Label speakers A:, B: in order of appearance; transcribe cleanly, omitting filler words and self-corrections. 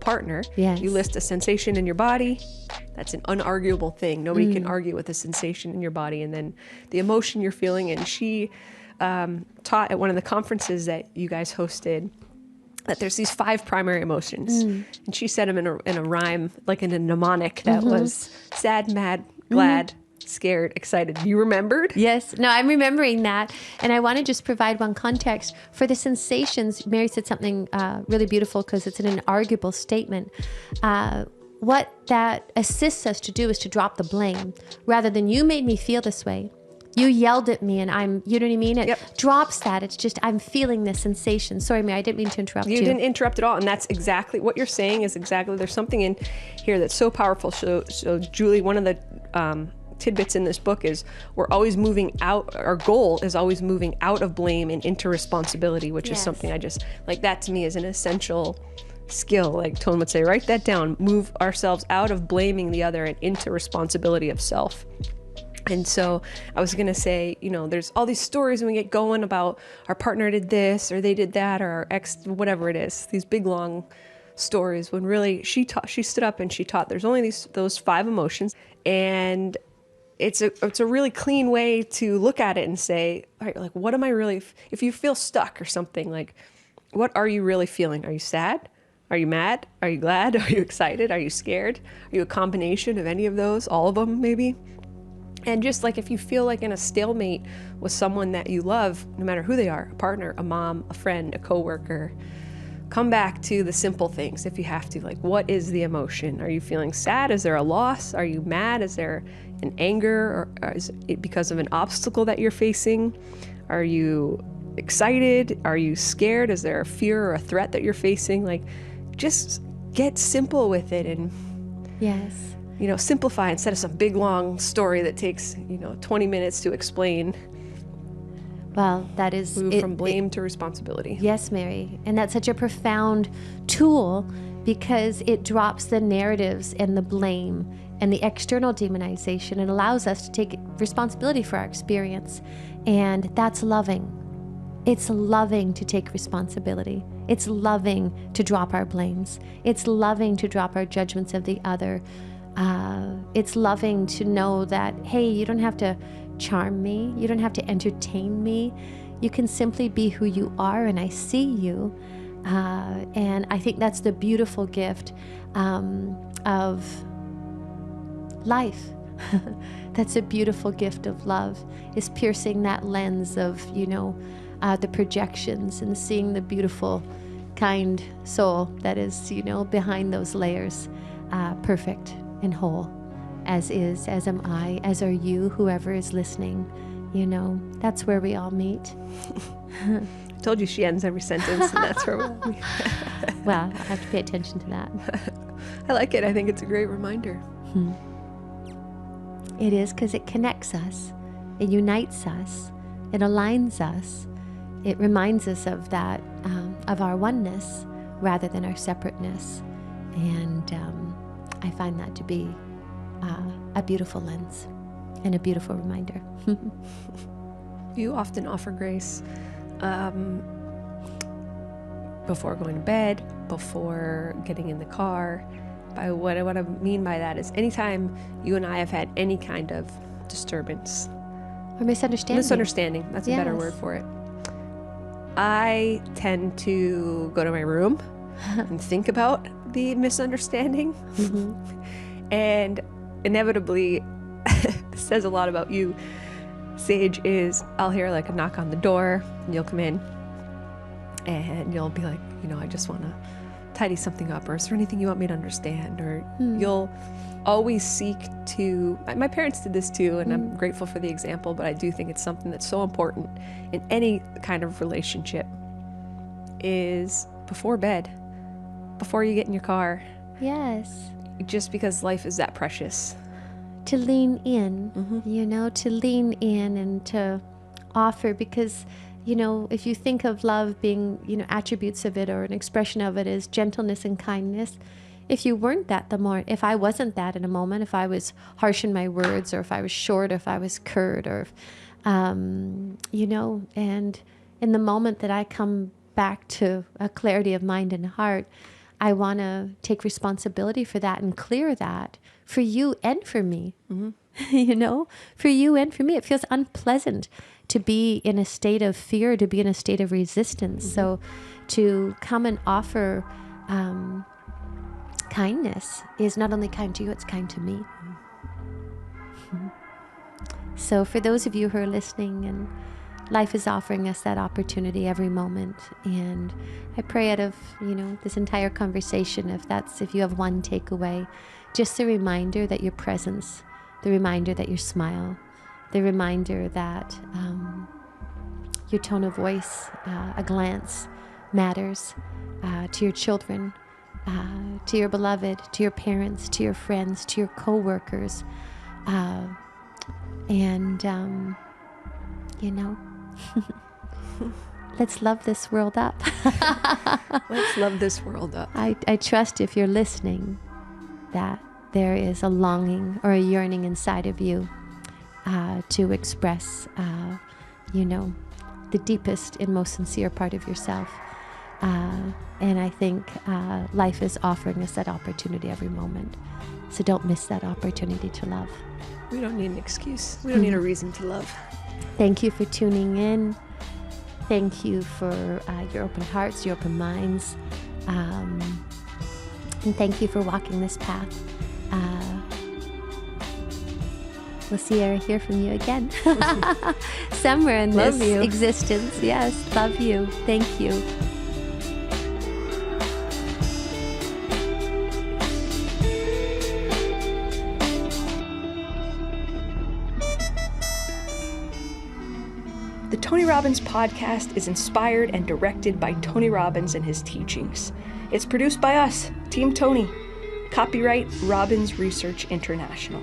A: partner.
B: Yes.
A: You list a sensation in your body. That's an unarguable thing. Nobody can argue with a sensation in your body. And then the emotion you're feeling. And she taught at one of the conferences that you guys hosted that there's these 5 primary emotions. And she said them in a rhyme, like in a mnemonic that was sad, mad, glad, scared, excited. You remembered?
B: Yes. No, I'm remembering that. And I want to just provide one context for the sensations. Mary said something really beautiful because it's an inarguable statement. What that assists us to do is to drop the blame rather than you made me feel this way. You yelled at me and you know what I mean? It drops that. It's just, I'm feeling this sensation. Sorry, Mary, I didn't mean to interrupt you.
A: You didn't interrupt at all. And that's exactly what you're saying is exactly, there's something in here that's so powerful. So Julie, one of the tidbits in this book is we're always moving out. Our goal is always moving out of blame and into responsibility, which is something I just, like that to me is an essential skill. Like Tone would say, write that down, move ourselves out of blaming the other and into responsibility of self. And so I was going to say, you know, there's all these stories when we get going about our partner did this or they did that or our ex, whatever it is, these big, long stories when really she stood up and she taught there's only those 5 emotions. And it's a really clean way to look at it and say, all right, like, what am I really, if you feel stuck or something, like, what are you really feeling? Are you sad? Are you mad? Are you glad? Are you excited? Are you scared? Are you a combination of any of those? All of them, maybe? And just like if you feel like in a stalemate with someone that you love, no matter who they are, a partner, a mom, a friend, a coworker, come back to the simple things if you have to. Like, what is the emotion? Are you feeling sad? Is there a loss? Are you mad? Is there an anger? Or is it because of an obstacle that you're facing? Are you excited? Are you scared? Is there a fear or a threat that you're facing? Like, just get simple with it and you know, simplify instead of some big long story that takes, you know, 20 minutes to explain.
B: Well, that is
A: move from blame to responsibility.
B: Yes, Mary. And that's such a profound tool because it drops the narratives and the blame and the external demonization and allows us to take responsibility for our experience. And that's loving. It's loving to take responsibility. It's loving to drop our blames. It's loving to drop our judgments of the other. It's loving to know that, hey, you don't have to charm me. You don't have to entertain me. You can simply be who you are, and I see you. And I think that's the beautiful gift of life. That's a beautiful gift of love, is piercing that lens of, you know, the projections and seeing the beautiful, kind soul that is, you know, behind those layers, perfect and whole, as am I, as are you, whoever is listening. You know, that's where we all meet.
A: I told you she ends every sentence, and that's where we all meet.
B: Well, I have to pay attention to that.
A: I like it. I think it's a great reminder.
B: It is, because it connects us. It unites us. It aligns us. It reminds us of that, of our oneness rather than our separateness. And I find that to be a beautiful lens and a beautiful reminder.
A: You often offer grace before going to bed, before getting in the car. What I mean by that is anytime you and I have had any kind of disturbance.
B: Or misunderstanding.
A: That's a better word for it. I tend to go to my room and think about the misunderstanding. And inevitably, this says a lot about you, Sage, is I'll hear like a knock on the door and you'll come in and you'll be like, you know, I just want to tidy something up, or is there anything you want me to understand? Or you'll always seek to, my parents did this too, and I'm grateful for the example, but I do think it's something that's so important in any kind of relationship, is before bed, before you get in your car.
B: Yes.
A: Just because life is that precious.
B: To lean in, you know, to lean in and to offer, because, you know, if you think of love being, you know, attributes of it or an expression of it is gentleness and kindness. If you weren't that, if I wasn't that in a moment, if I was harsh in my words, or if I was short, or if I was curt, or, you know, and in the moment that I come back to a clarity of mind and heart, I want to take responsibility for that and clear that for you and for me. You know, for you and for me. It feels unpleasant to be in a state of fear, to be in a state of resistance. So to come and offer kindness is not only kind to you, it's kind to me. So for those of you who are listening, and life is offering us that opportunity every moment. And I pray out of, this entire conversation, if you have one takeaway, just the reminder that your presence, the reminder that your smile, the reminder that your tone of voice, a glance matters to your children, to your beloved, to your parents, to your friends, to your co-workers. Let's love this world up.
A: Let's love this world up.
B: I trust if you're listening that there is a longing or a yearning inside of you to express, the deepest and most sincere part of yourself. And I think life is offering us that opportunity every moment. So don't miss that opportunity to love.
A: We don't need an excuse. We don't need a reason to love.
B: Thank you for tuning in. Thank you for your open hearts, your open minds. And thank you for walking this path. We'll see or hear from you again. Somewhere in this existence. Yes, love you. Thank you.
A: The Tony Robbins podcast is inspired and directed by Tony Robbins and his teachings. It's produced by us, Team Tony. Copyright Robbins Research International.